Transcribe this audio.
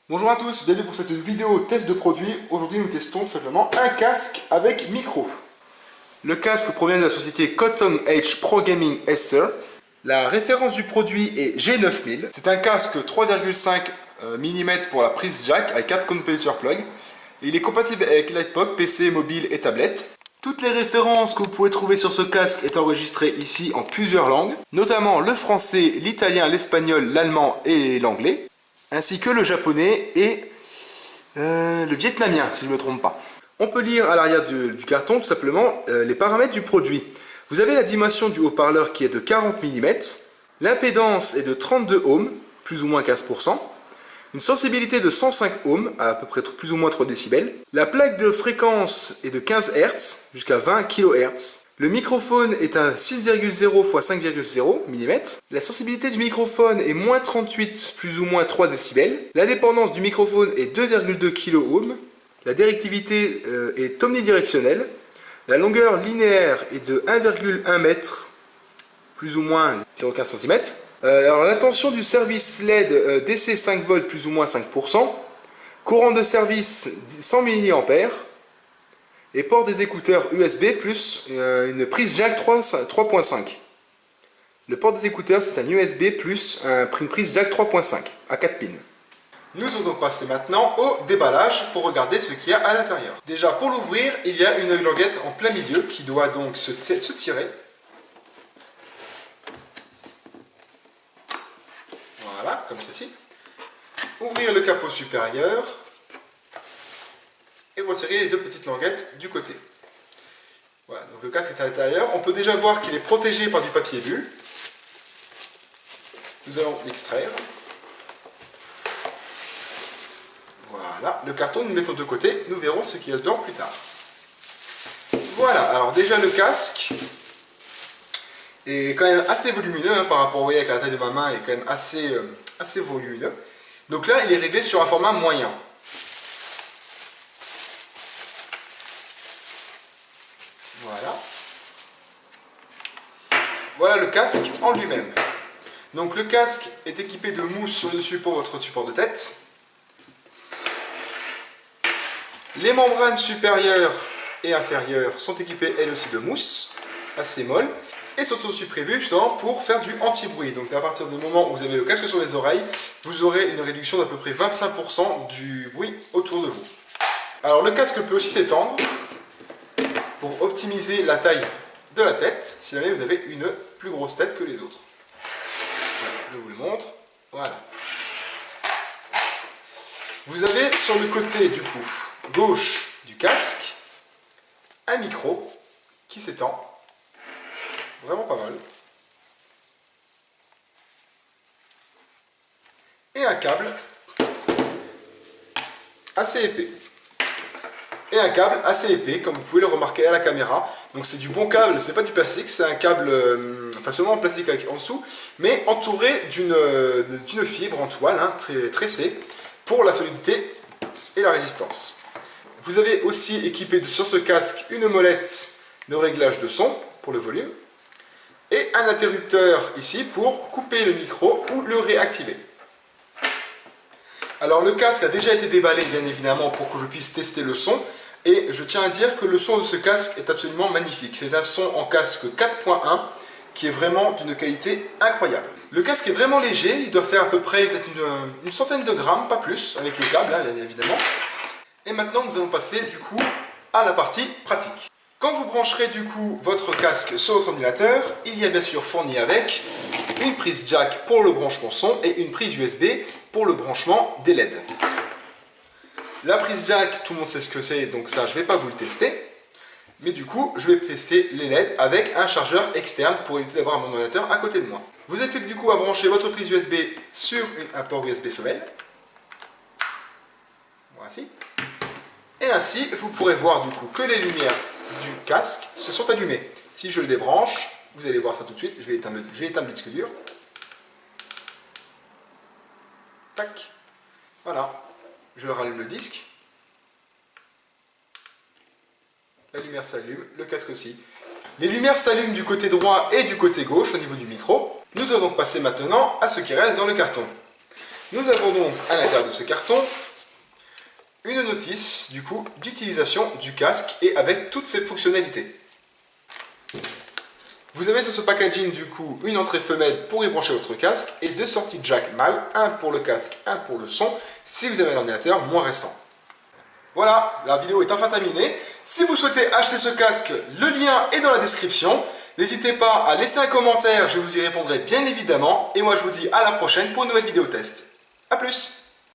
Bonjour à tous, bienvenue pour cette vidéo test de produit. Aujourd'hui nous testons tout simplement un casque avec micro. Le casque provient de la société Cotton Edge Pro Gaming Ester. La référence du produit est G9000. C'est un casque 3,5 mm pour la prise jack avec 4 comparator plugs. Il est compatible avec l'iPod, PC, mobile et tablette. Toutes les références que vous pouvez trouver sur ce casque est enregistrées ici en plusieurs langues, notamment le français, l'italien, l'espagnol, l'allemand et l'anglais, ainsi que le japonais et le vietnamien, si je ne me trompe pas. On peut lire à l'arrière du carton tout simplement les paramètres du produit. Vous avez la dimension du haut-parleur qui est de 40 mm, l'impédance est de 32 ohms, plus ou moins 15%, une sensibilité de 105 ohms, à peu près plus ou moins 3 décibels. La plaque de fréquence est de 15 Hz jusqu'à 20 kHz. Le microphone est un 6,0 x 5,0 mm. La sensibilité du microphone est moins 38, plus ou moins 3 décibels. La dépendance du microphone est 2,2 kΩ. La directivité est omnidirectionnelle. La longueur linéaire est de 1,1 m, plus ou moins 0,15 cm. Alors la tension du service LED DC 5V plus ou moins 5%, courant de service 100 mA et port des écouteurs USB plus une prise jack 3.5. Le port des écouteurs c'est un USB plus une prise jack 3.5 à 4 pins. Nous allons donc passer maintenant au déballage pour regarder ce qu'il y a à l'intérieur. Déjà pour l'ouvrir, il y a une languette en plein milieu qui doit donc se tirer. Voilà, comme ceci. Ouvrir le capot supérieur et retirer les deux petites languettes du côté. Voilà, donc le casque est à l'intérieur. On peut déjà voir qu'il est protégé par du papier bulle. Nous allons l'extraire. Voilà, le carton nous le mettons de côté. Nous verrons ce qu'il y a dedans plus tard. Voilà, alors déjà le casque est quand même assez volumineux par rapport, vous voyez, avec la taille de ma main, il est quand même assez volumineux. Donc là, il est réglé sur un format moyen. Voilà. Voilà le casque en lui-même. Donc le casque est équipé de mousse sur le dessus pour votre support de tête. Les membranes supérieures et inférieures sont équipées elles aussi de mousse, assez molle. Et sont aussi prévues justement pour faire du anti-bruit. Donc à partir du moment où vous avez le casque sur les oreilles, vous aurez une réduction d'à peu près 25% du bruit autour de vous. Alors le casque peut aussi s'étendre pour optimiser la taille de la tête, si jamais vous avez une plus grosse tête que les autres. Voilà, je vous le montre. Voilà. Vous avez sur le côté du coup gauche du casque un micro qui s'étend. Vraiment pas mal. Et un câble assez épais. Et un câble assez épais, comme vous pouvez le remarquer à la caméra. Donc c'est du bon câble, c'est pas du plastique, c'est un câble seulement en plastique avec, en dessous, mais entouré d'une fibre en toile, tressée, pour la solidité et la résistance. Vous avez aussi équipé sur ce casque une molette de réglage de son pour le volume. Et un interrupteur ici pour couper le micro ou le réactiver. Alors le casque a déjà été déballé bien évidemment pour que je puisse tester le son. Et je tiens à dire que le son de ce casque est absolument magnifique. C'est un son en casque 4.1 qui est vraiment d'une qualité incroyable. Le casque est vraiment léger, il doit faire à peu près peut-être une centaine de grammes, pas plus, avec le câble bien évidemment. Et maintenant nous allons passer du coup à la partie pratique. Quand vous brancherez du coup votre casque sur votre ordinateur, il y a bien sûr fourni avec une prise jack pour le branchement son et une prise USB pour le branchement des LED. La prise jack, tout le monde sait ce que c'est, donc ça je ne vais pas vous le tester. Mais du coup, je vais tester les LED avec un chargeur externe pour éviter d'avoir mon ordinateur à côté de moi. Vous êtes plus que du coup à brancher votre prise USB sur un port USB femelle. Voici. Et ainsi, vous pourrez voir du coup que les lumières du casque se sont allumées. Si je le débranche, vous allez voir ça tout de suite. Je vais éteindre le disque dur. Tac. Voilà. Je rallume le disque. La lumière s'allume, le casque aussi. Les lumières s'allument du côté droit et du côté gauche au niveau du micro. Nous allons donc passer maintenant à ce qui reste dans le carton. Nous avons donc à l'intérieur de ce carton une notice du coup d'utilisation du casque et avec toutes ses fonctionnalités. Vous avez sur ce packaging du coup une entrée femelle pour y brancher votre casque et deux sorties jack mâles, un pour le casque, un pour le son, si vous avez un ordinateur moins récent. Voilà, la vidéo est enfin terminée. Si vous souhaitez acheter ce casque, le lien est dans la description. N'hésitez pas à laisser un commentaire, je vous y répondrai bien évidemment. Et moi je vous dis à la prochaine pour une nouvelle vidéo test. A plus!